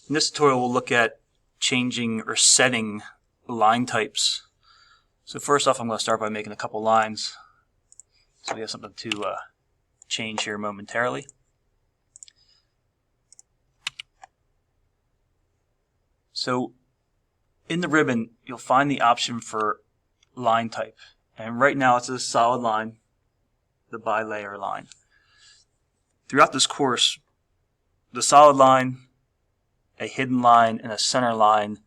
In this tutorial we'll look at changing or setting line types. So first off, I'm going to start by making a couple lines so we have something to change here momentarily. So in the ribbon you'll find the option for line type, and right now it's a solid line, the bilayer line. Throughout this course, the solid line, a hidden line, and a center line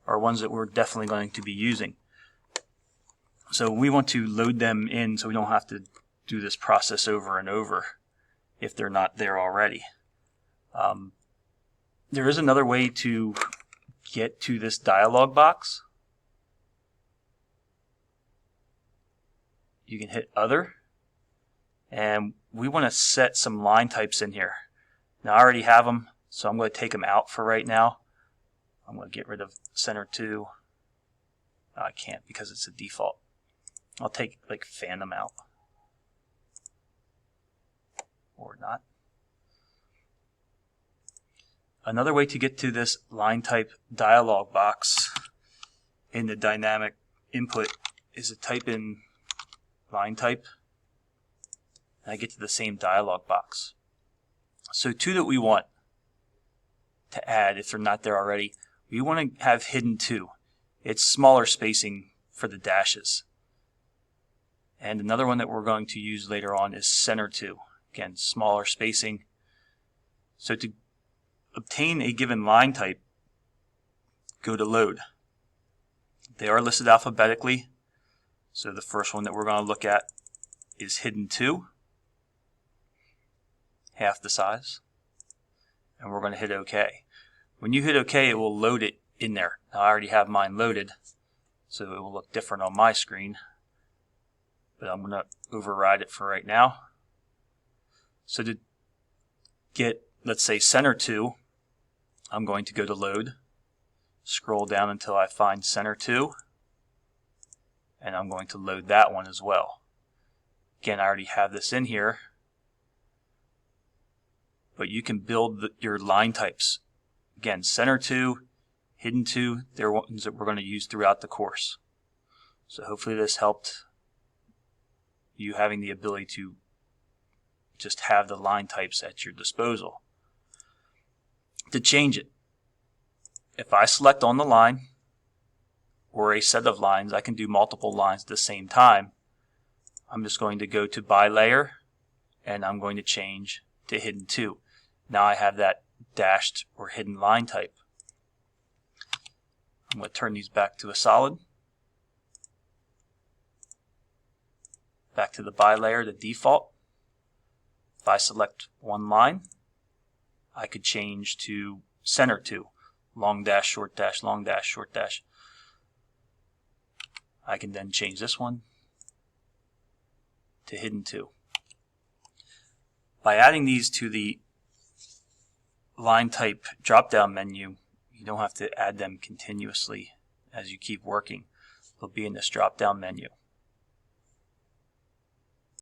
are ones that we're definitely going to be using. So we want to load them in so we don't have to do this process over and over if they're not there already. There is another way to get to this dialog box. You can hit Other, and we want to set some line types in here. Now I already have them, so I'm going to take them out for right now. I'm going to get rid of center 2. I can't because it's a default. I'll take like Phantom out, or not. Another way to get to this line type dialog box in the dynamic input is to type in line type, and I get to the same dialog box. So two that we want to add, if they're not there already, we want to have hidden 2. It's smaller spacing for the dashes. And another one that we're going to use later on is center 2. Again, smaller spacing. So to obtain a given line type, go to Load. They are listed alphabetically. So the first one that we're going to look at is hidden 2, half the size, and we're going to hit OK. When you hit OK, it will load it in there. Now I already have mine loaded, so it will look different on my screen, but I'm going to override it for right now. So to get, let's say, center 2, I'm going to go to Load, scroll down until I find center 2, and I'm going to load that one as well. Again, I already have this in here, but you can build your line types. Again, center 2, hidden 2, they're ones that we're going to use throughout the course. So hopefully this helped you having the ability to just have the line types at your disposal. To change it, if I select on the line or a set of lines, I can do multiple lines at the same time. I'm just going to go to bilayer, and I'm going to change to hidden 2. Now I have that dashed or hidden line type. I'm going to turn these back to a solid. Back to the bilayer, the default. If I select one line, I could change to center 2, long dash, short dash, long dash, short dash. I can then change this one to hidden 2. By adding these to the line type drop-down menu, you don't have to add them continuously as you keep working. They'll be in this drop-down menu.